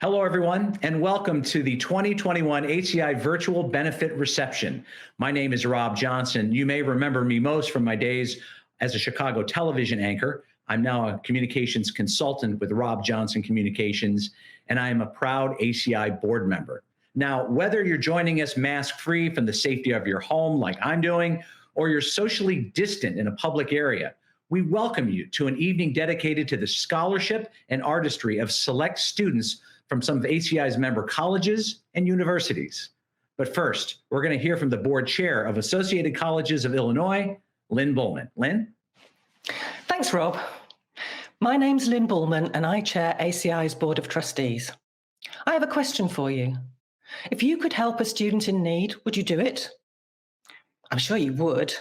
Hello, everyone, and welcome to the 2021 ACI Virtual Benefit Reception. My name is Rob Johnson. You may remember me most from my days as a Chicago television anchor. I'm now a communications consultant with Rob Johnson Communications, and I am a proud ACI board member. Now, whether you're joining us mask-free from the safety of your home like I'm doing, or you're socially distant in a public area, we welcome you to an evening dedicated to the scholarship and artistry of select students from some of ACI's member colleges and universities. But first, we're going to hear from the board chair of Associated Colleges of Illinois, Lynn BULMAN. Lynn? Thanks, Rob. My name's Lynn BULMAN, and I chair ACI's Board of Trustees. I have a question for you. If you could help a student in need, would you do it? I'm sure you would.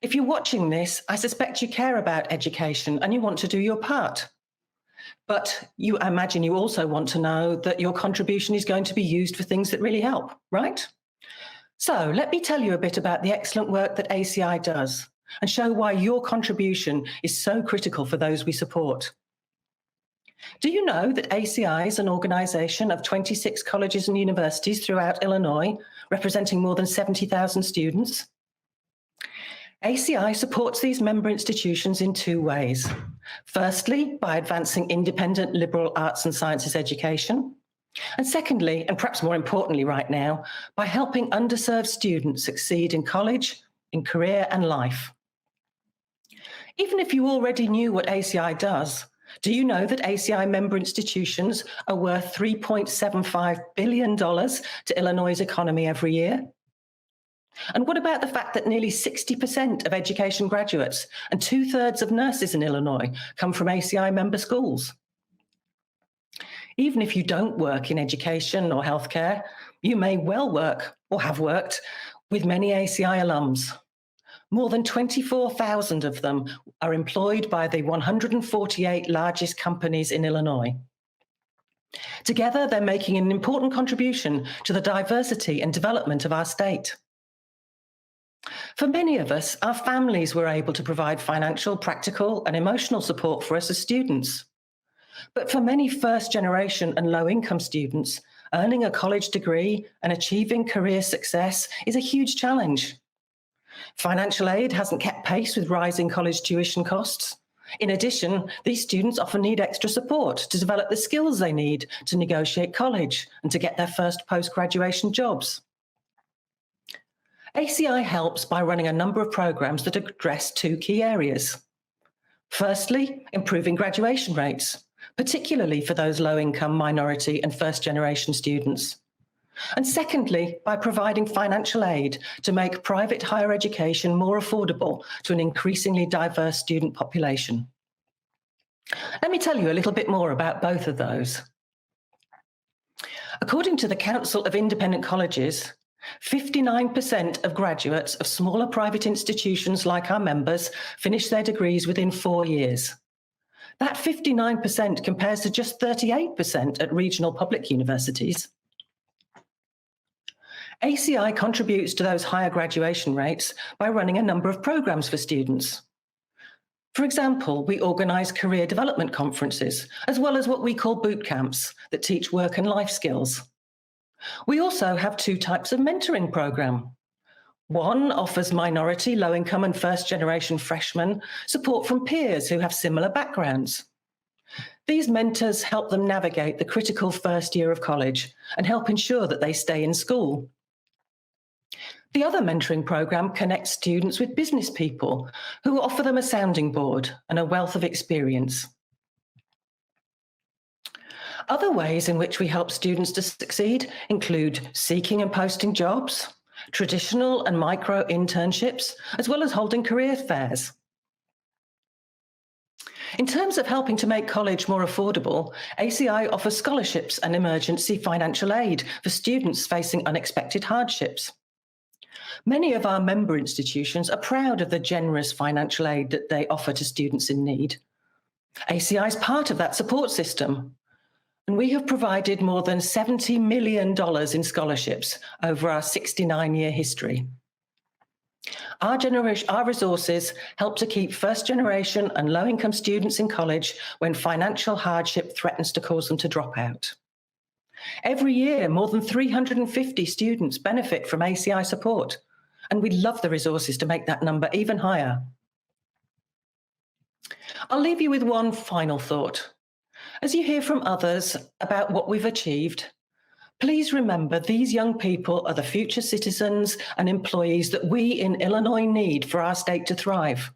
If you're watching this, I suspect you care about education and you want to do your part. But I imagine you also want to know that your contribution is going to be used for things that really help, right? So let me tell you a bit about the excellent work that ACI does and show why your contribution is so critical for those we support. Do you know that ACI is an organisation of 26 colleges and universities throughout Illinois, representing more than 70,000 students? ACI supports these member institutions in two ways. Firstly, by advancing independent liberal arts and sciences education. And secondly, and perhaps more importantly right now, by helping underserved students succeed in college, in career and life. Even if you already knew what ACI does, do you know that ACI member institutions are worth $3.75 billion to Illinois' economy every year? And what about the fact that nearly 60% of education graduates and 2/3 of nurses in Illinois come from ACI member schools? Even if you don't work in education or healthcare, you may well work or have worked with many ACI alums. More than 24,000 of them are employed by the 148 largest companies in Illinois. Together, they're making an important contribution to the diversity and development of our state. For many of us, our families were able to provide financial, practical, and emotional support for us as students. But for many first-generation and low-income students, earning a college degree and achieving career success is a huge challenge. Financial aid hasn't kept pace with rising college tuition costs. In addition, these students often need extra support to develop the skills they need to negotiate college and to get their first post-graduation jobs. ACI helps by running a number of programs that address two key areas. Firstly, improving graduation rates, particularly for those low-income, minority and first-generation students. And secondly, by providing financial aid to make private higher education more affordable to an increasingly diverse student population. Let me tell you a little bit more about both of those. According to the Council of Independent Colleges, 59% of graduates of smaller private institutions like our members finish their degrees within 4 years. That 59% compares to just 38% at regional public universities. ACI contributes to those higher graduation rates by running a number of programs for students. For example, we organise career development conferences, as well as what we call boot camps that teach work and life skills. We also have two types of mentoring program. One offers minority, low-income and first-generation freshmen support from peers who have similar backgrounds. These mentors help them navigate the critical first year of college and help ensure that they stay in school. The other mentoring program connects students with business people who offer them a sounding board and a wealth of experience. Other ways in which we help students to succeed include seeking and posting jobs, traditional and micro internships, as well as holding career fairs. In terms of helping to make college more affordable, ACI offers scholarships and emergency financial aid for students facing unexpected hardships. Many of our member institutions are proud of the generous financial aid that they offer to students in need. ACI is part of that support system, and we have provided more than $70 million in scholarships over our 69-year history. Our resources help to keep first-generation and low-income students in college when financial hardship threatens to cause them to drop out. Every year, more than 350 students benefit from ACI support, and we'd love the resources to make that number even higher. I'll leave you with one final thought. As you hear from others about what we've achieved, please remember these young people are the future citizens and employees that we in Illinois need for our state to thrive.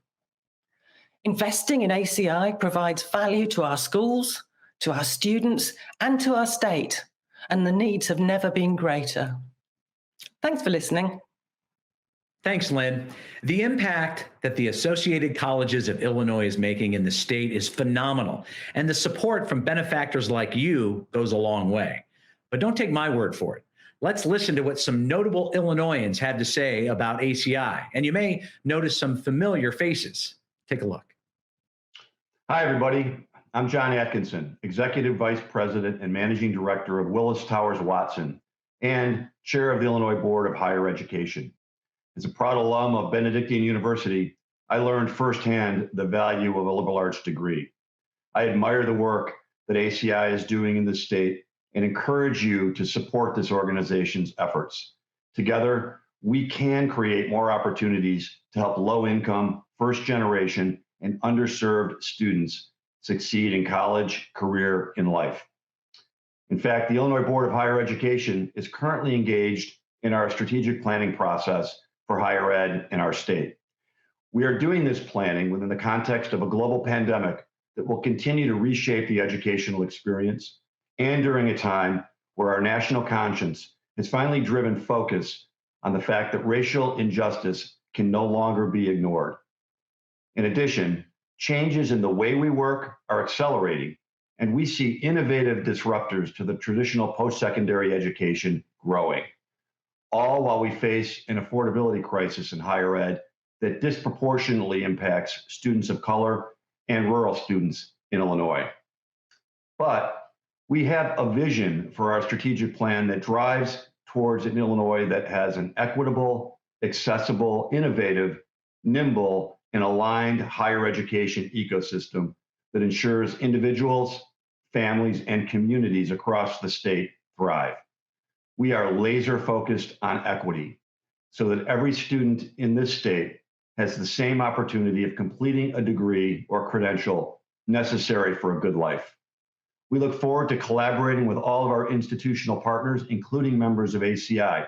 Investing in ACI provides value to our schools, to our students, and to our state, and the needs have never been greater. Thanks for listening. Thanks, Lynn. The impact that the Associated Colleges of Illinois is making in the state is phenomenal, and the support from benefactors like you goes a long way. But don't take my word for it. Let's listen to what some notable Illinoisans had to say about ACI, and you may notice some familiar faces. Take a look. Hi, everybody. I'm John Atkinson, Executive Vice President and Managing Director of Willis Towers Watson and Chair of the Illinois Board of Higher Education. As a proud alum of Benedictine University, I learned firsthand the value of a liberal arts degree. I admire the work that ACI is doing in the state and encourage you to support this organization's efforts. Together, we can create more opportunities to help low-income, first-generation, and underserved students succeed in college, career, and life. In fact, the Illinois Board of Higher Education is currently engaged in our strategic planning process for higher ed in our state. We are doing this planning within the context of a global pandemic that will continue to reshape the educational experience, and during a time where our national conscience has finally driven focus on the fact that racial injustice can no longer be ignored. In addition, changes in the way we work are accelerating, and we see innovative disruptors to the traditional post-secondary education growing, all while we face an affordability crisis in higher ed that disproportionately impacts students of color and rural students in Illinois. But we have a vision for our strategic plan that drives towards an Illinois that has an equitable, accessible, innovative, nimble, and aligned higher education ecosystem that ensures individuals, families, and communities across the state thrive. We are laser focused on equity so that every student in this state has the same opportunity of completing a degree or credential necessary for a good life. We look forward to collaborating with all of our institutional partners, including members of ACI.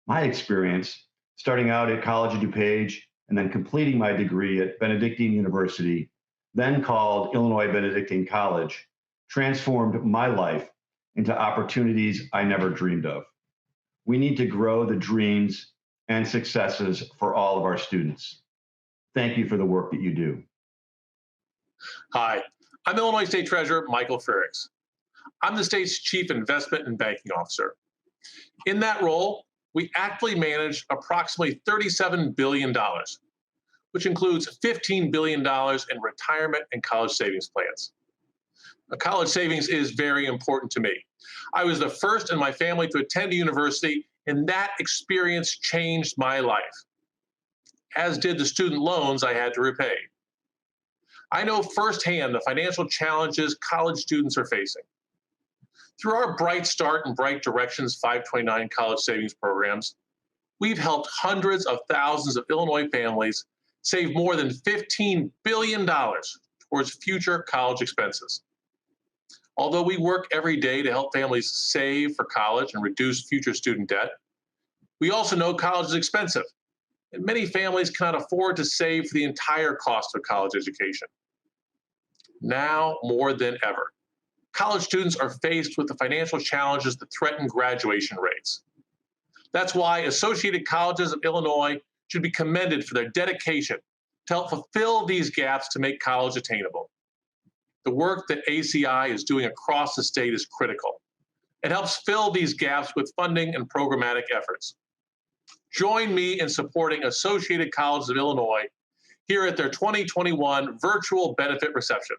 My experience, starting out at College of DuPage and then completing my degree at Benedictine University, then called Illinois Benedictine College, transformed my life into opportunities I never dreamed of. We need to grow the dreams and successes for all of our students. Thank you for the work that you do. Hi, I'm Illinois State Treasurer Michael FRERICHS. I'm the state's Chief Investment and Banking Officer. In that role, we actively manage approximately $37 billion, which includes $15 billion in retirement and college savings plans. College savings is very important to me. I was the first in my family to attend a university, and that experience changed my life, as did the student loans I had to repay. I know firsthand the financial challenges college students are facing. Through our Bright Start and Bright Directions 529 college savings programs, we've helped hundreds of thousands of Illinois families save more than $15 billion towards future college expenses. Although we work every day to help families save for college and reduce future student debt, we also know college is expensive, and many families cannot afford to save for the entire cost of college education. Now more than ever, college students are faced with the financial challenges that threaten graduation rates. That's why Associated Colleges of Illinois should be commended for their dedication to help fulfill these gaps to make college attainable. The work that ACI is doing across the state is critical. It helps fill these gaps with funding and programmatic efforts. Join me in supporting Associated Colleges of Illinois here at their 2021 virtual benefit reception.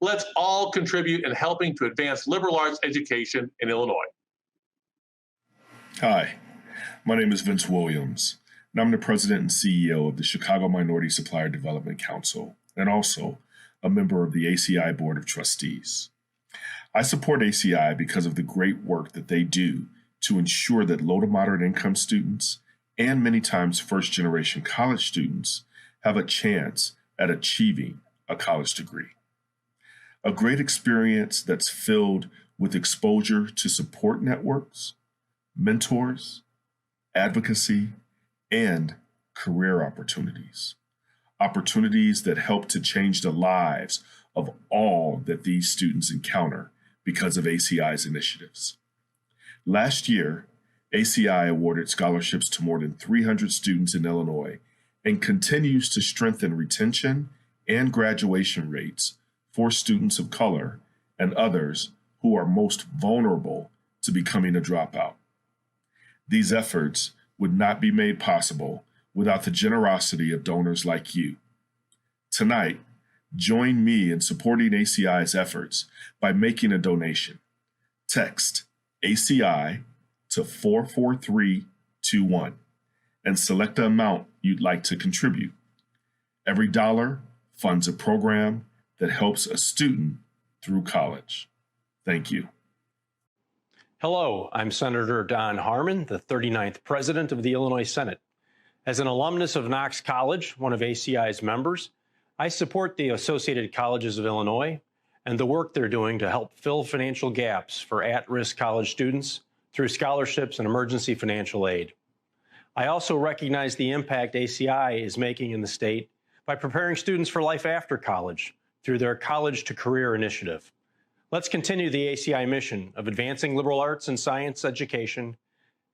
Let's all contribute in helping to advance liberal arts education in Illinois. Hi, my name is Vince Williams, and I'm the president and CEO of the Chicago Minority Supplier Development Council, and also a member of the ACI Board of Trustees. I support ACI because of the great work that they do to ensure that low to moderate income students and many times first-generation college students have a chance at achieving a college degree. A great experience that's filled with exposure to support networks, mentors, advocacy, and career opportunities. Opportunities that help to change the lives of all that these students encounter because of ACI's initiatives. Last year, ACI awarded scholarships to more than 300 students in Illinois and continues to strengthen retention and graduation rates for students of color and others who are most vulnerable to becoming a dropout. These efforts would not be made possible without the generosity of donors like you. Tonight, join me in supporting ACI's efforts by making a donation. Text ACI to 44321 and select the amount you'd like to contribute. Every dollar funds a program that helps a student through college. Thank you. Hello, I'm Senator Don Harmon, the 39th President of the Illinois Senate. As an alumnus of Knox College, one of ACI's members, I support the Associated Colleges of Illinois and the work they're doing to help fill financial gaps for at-risk college students through scholarships and emergency financial aid. I also recognize the impact ACI is making in the state by preparing students for life after college through their College to Career initiative. Let's continue the ACI mission of advancing liberal arts and science education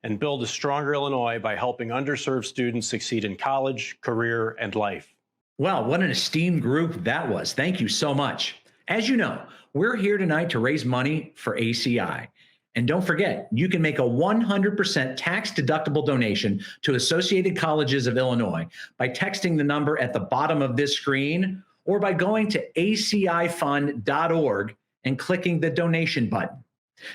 and build a stronger Illinois by helping underserved students succeed in college, career, and life. Well, what an esteemed group that was. Thank you so much. As you know, we're here tonight to raise money for ACI. And don't forget, you can make a 100% tax-deductible donation to Associated Colleges of Illinois by texting the number at the bottom of this screen or by going to acifund.org and clicking the donation button.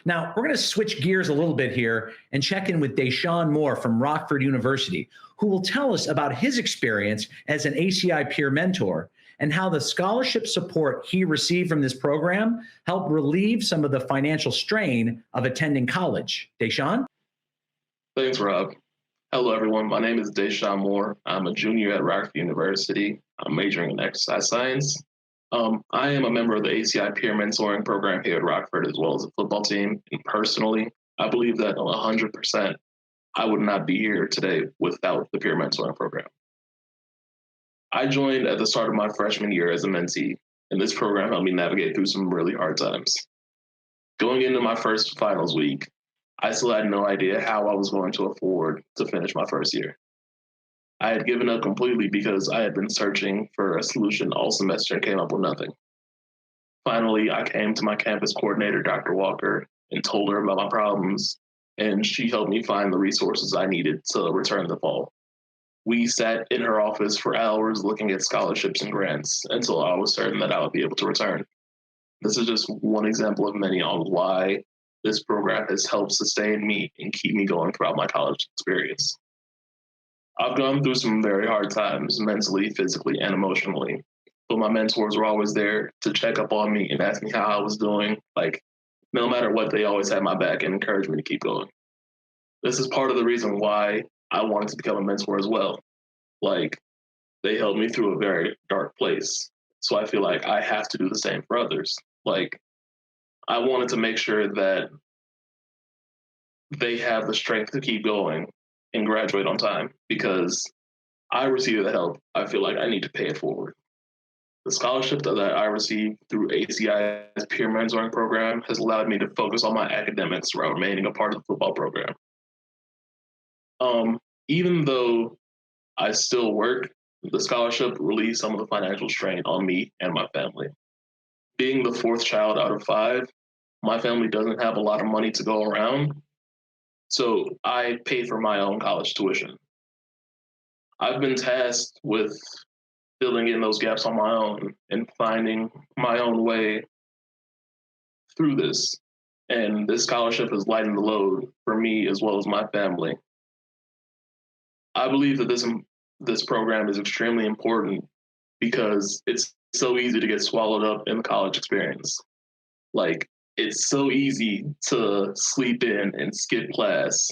Now, we're going to switch gears a little bit here and check in with DAYSHON Moore from Rockford University, who will tell us about his experience as an ACI peer mentor and how the scholarship support he received from this program helped relieve some of the financial strain of attending college. DAYSHON? Thanks, Rob. Hello, everyone. My name is DAYSHON Moore. I'm a junior at Rockford University. I'm majoring in exercise science. I am a member of the ACI peer mentoring program here at Rockford, as well as the football team. And personally, I believe that 100% I would not be here today without the peer mentoring program. I joined at the start of my freshman year as a mentee, and this program helped me navigate through some really hard times. Going into my first finals week, I still had no idea how I was going to afford to finish my first year. I had given up completely because I had been searching for a solution all semester and came up with nothing. Finally, I came to my campus coordinator, Dr. Walker, and told her about my problems, and she helped me find the resources I needed to return the fall. We sat in her office for hours looking at scholarships and grants until I was certain that I would be able to return. This is just one example of many on why this program has helped sustain me and keep me going throughout my college experience. I've gone through some very hard times, mentally, physically, and emotionally, but my mentors were always there to check up on me and ask me how I was doing. Like, no matter what, they always had my back and encouraged me to keep going. This is part of the reason why I wanted to become a mentor as well. Like, they helped me through a very dark place. So I feel like I have to do the same for others. Like, I wanted to make sure that they have the strength to keep going and graduate on time, because I received the help. I feel like I need to pay it forward. The scholarship that I received through ACI's peer mentoring program has allowed me to focus on my academics while remaining a part of the football program. Even though I still work, the scholarship relieved some of the financial strain on me and my family. Being the fourth child out of 5, my family doesn't have a lot of money to go around, so I paid for my own college tuition. I've been tasked with filling in those gaps on my own and finding my own way through this. And this scholarship has lightened the load for me as well as my family. I believe that this program is extremely important because it's so easy to get swallowed up in the college experience. Like, it's so easy to sleep in and skip class,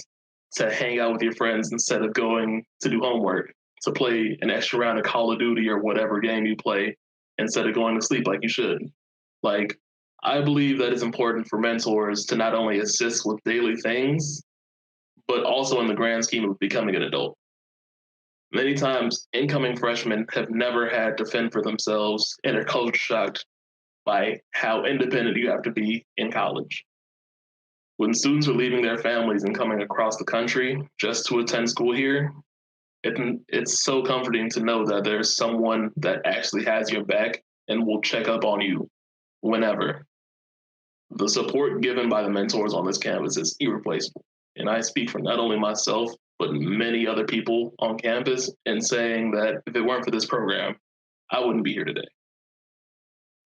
to hang out with your friends instead of going to do homework, to play an extra round of Call of Duty or whatever game you play instead of going to sleep like you should. Like, I believe that it's important for mentors to not only assist with daily things, but also in the grand scheme of becoming an adult. Many times, incoming freshmen have never had to fend for themselves and are culture shocked by how independent you have to be in college. When students are leaving their families and coming across the country just to attend school here, it's so comforting to know that there's someone that actually has your back and will check up on you whenever. The support given by the mentors on this campus is irreplaceable. And I speak for not only myself, but many other people on campus in saying that if it weren't for this program, I wouldn't be here today.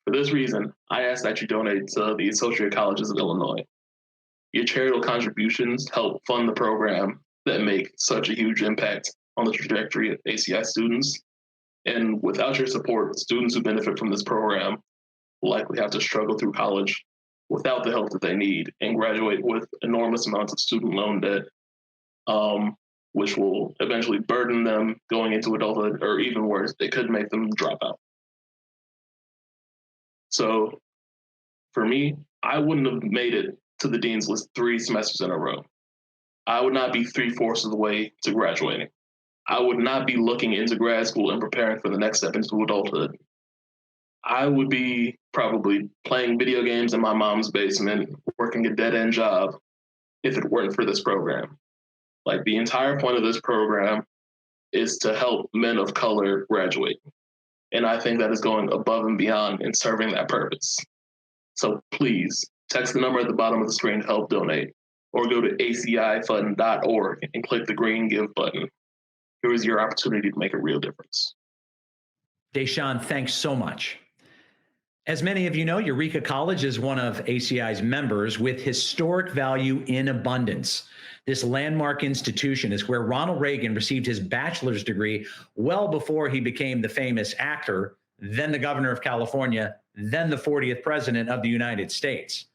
For this reason, I ask that you donate to the Associated Colleges of Illinois. Your charitable contributions help fund the program that make such a huge impact on the trajectory of ACI students. And without your support, students who benefit from this program will likely have to struggle through college without the help that they need and graduate with enormous amounts of student loan debt, which will eventually burden them going into adulthood, or even worse, it could make them drop out. So for me, I wouldn't have made it to the Dean's List 3 semesters in a row. I would not be 3/4 of the way to graduating. I would not be looking into grad school and preparing for the next step into adulthood. I would be probably playing video games in my mom's basement, working a dead-end job if it weren't for this program. Like, the entire point of this program is to help men of color graduate. And I think that is going above and beyond in serving that purpose. So please, text the number at the bottom of the screen to help donate, or go to acifund.org and click the green Give button. Here is your opportunity to make a real difference. DAYSHON, thanks so much. As many of you know, Eureka College is one of ACI's members with historic value in abundance. This landmark institution is where Ronald Reagan received his bachelor's degree well before he became the famous actor, then the governor of California, then the 40th president of the United States.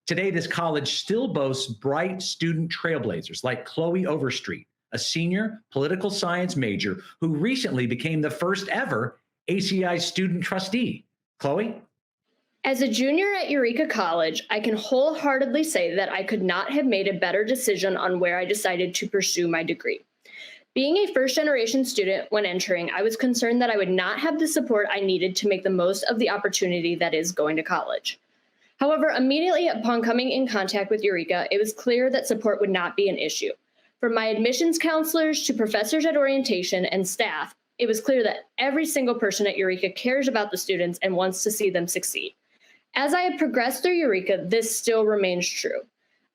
Today, this college still boasts bright student trailblazers like Chloe Overstreet, a senior political science major who recently became the first ever ACI student trustee. Chloe? As a junior at Eureka College, I can wholeheartedly say that I could not have made a better decision on where I decided to pursue my degree. Being a first-generation student when entering, I was concerned that I would not have the support I needed to make the most of the opportunity that is going to college. However, immediately upon coming in contact with Eureka, it was clear that support would not be an issue. From my admissions counselors to professors at orientation and staff, it was clear that every single person at Eureka cares about the students and wants to see them succeed. As I have progressed through Eureka, this still remains true.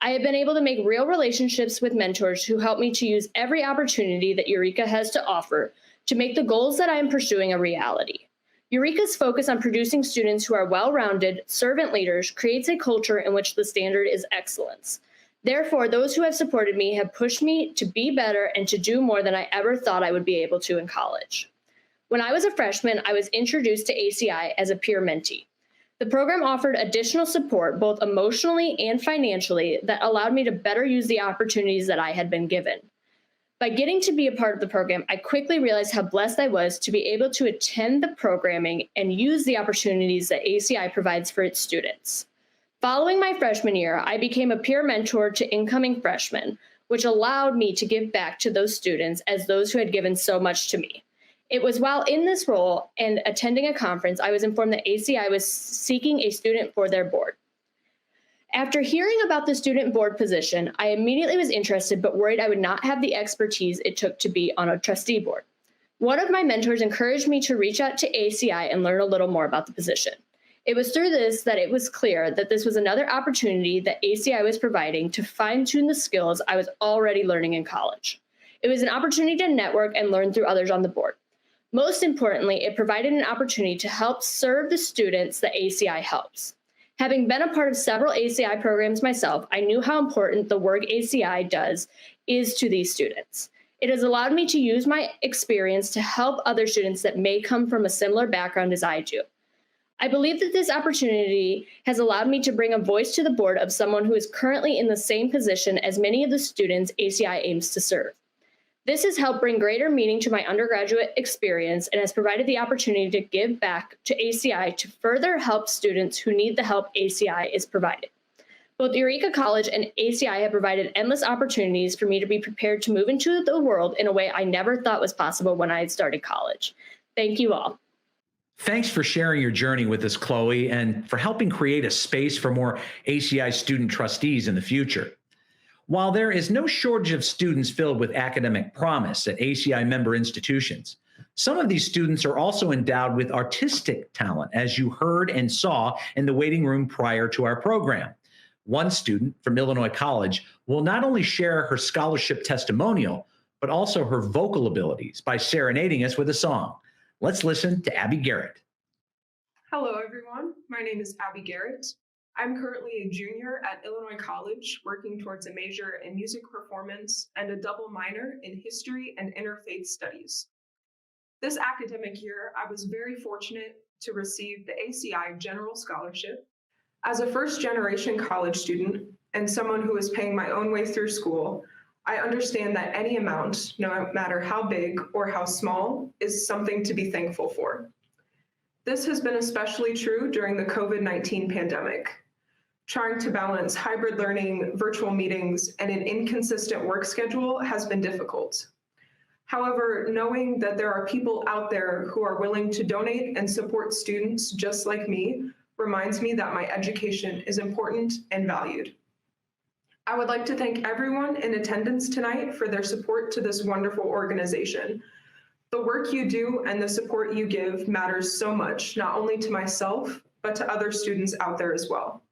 I have been able to make real relationships with mentors who help me to use every opportunity that Eureka has to offer to make the goals that I am pursuing a reality. Eureka's focus on producing students who are well-rounded, servant leaders creates a culture in which the standard is excellence. Therefore, those who have supported me have pushed me to be better and to do more than I ever thought I would be able to in college. When I was a freshman, I was introduced to ACI as a peer mentee. The program offered additional support, both emotionally and financially, that allowed me to better use the opportunities that I had been given. By getting to be a part of the program, I quickly realized how blessed I was to be able to attend the programming and use the opportunities that ACI provides for its students. Following my freshman year, I became a peer mentor to incoming freshmen, which allowed me to give back to those students as those who had given so much to me. It was while in this role and attending a conference, I was informed that ACI was seeking a student for their board. After hearing about the student board position, I immediately was interested but worried I would not have the expertise it took to be on a trustee board. One of my mentors encouraged me to reach out to ACI and learn a little more about the position. It was through this that it was clear that this was another opportunity that ACI was providing to fine-tune the skills I was already learning in college. It was an opportunity to network and learn through others on the board. Most importantly, it provided an opportunity to help serve the students that ACI helps. Having been a part of several ACI programs myself, I knew how important the work ACI does is to these students. It has allowed me to use my experience to help other students that may come from a similar background as I do. I believe that this opportunity has allowed me to bring a voice to the board of someone who is currently in the same position as many of the students ACI aims to serve. This has helped bring greater meaning to my undergraduate experience and has provided the opportunity to give back to ACI to further help students who need the help ACI is provided. Both Eureka College and ACI have provided endless opportunities for me to be prepared to move into the world in a way I never thought was possible when I had started college. Thank you all. Thanks for sharing your journey with us, Chloe, and for helping create a space for more ACI student trustees in the future. While there is no shortage of students filled with academic promise at ACI member institutions, some of these students are also endowed with artistic talent, as you heard and saw in the waiting room prior to our program. One student from Illinois College will not only share her scholarship testimonial, but also her vocal abilities by serenading us with a song. Let's listen to Abby Garrett. Hello, everyone. My name is Abby Garrett. I'm currently a junior at Illinois College, working towards a major in music performance and a double minor in history and interfaith studies. This academic year, I was very fortunate to receive the ACI General Scholarship. As a first-generation college student and someone who is paying my own way through school, I understand that any amount, no matter how big or how small, is something to be thankful for. This has been especially true during the COVID-19 pandemic. Trying to balance hybrid learning, virtual meetings, and an inconsistent work schedule has been difficult. However, knowing that there are people out there who are willing to donate and support students just like me reminds me that my education is important and valued. I would like to thank everyone in attendance tonight for their support to this wonderful organization. The work you do and the support you give matters so much, not only to myself, but to other students out there as well.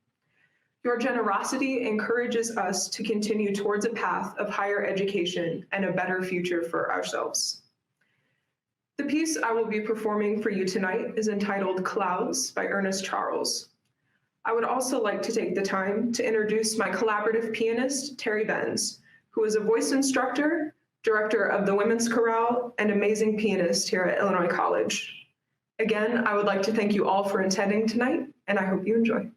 Your generosity encourages us to continue towards a path of higher education and a better future for ourselves. The piece I will be performing for you tonight is entitled Clouds by Ernest Charles. I would also like to take the time to introduce my collaborative pianist, Terry Benz, who is a voice instructor, director of the Women's Chorale, and amazing pianist here at Illinois College. Again, I would like to thank you all for attending tonight, and I hope you enjoy.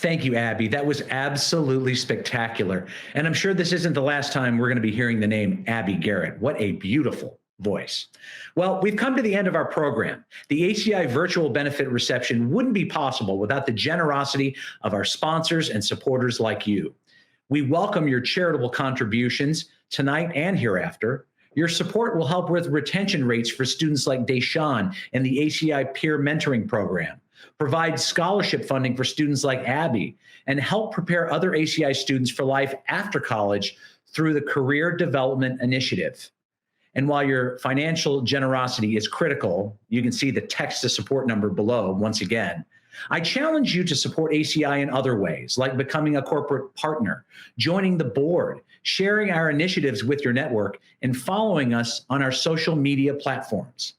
Thank you, Abby. That was absolutely spectacular. And I'm sure this isn't the last time we're going to be hearing the name Abby Garrett. What a beautiful voice. Well, we've come to the end of our program. The ACI virtual benefit reception wouldn't be possible without the generosity of our sponsors and supporters like you. We welcome your charitable contributions tonight and hereafter. Your support will help with retention rates for students like DAYSHON and the ACI Peer Mentoring Program, provide scholarship funding for students like Abby, and help prepare other ACI students for life after college through the Career Development Initiative. And while your financial generosity is critical, you can see the text to support number below once again. I challenge you to support ACI in other ways, like becoming a corporate partner, joining the board, sharing our initiatives with your network, and following us on our social media platforms.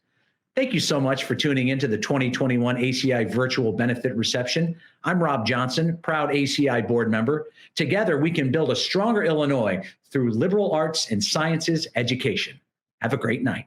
Thank you so much for tuning into the 2021 ACI Virtual Benefit Reception. I'm Rob Johnson, proud ACI board member. Together, we can build a stronger Illinois through liberal arts and sciences education. Have a great night.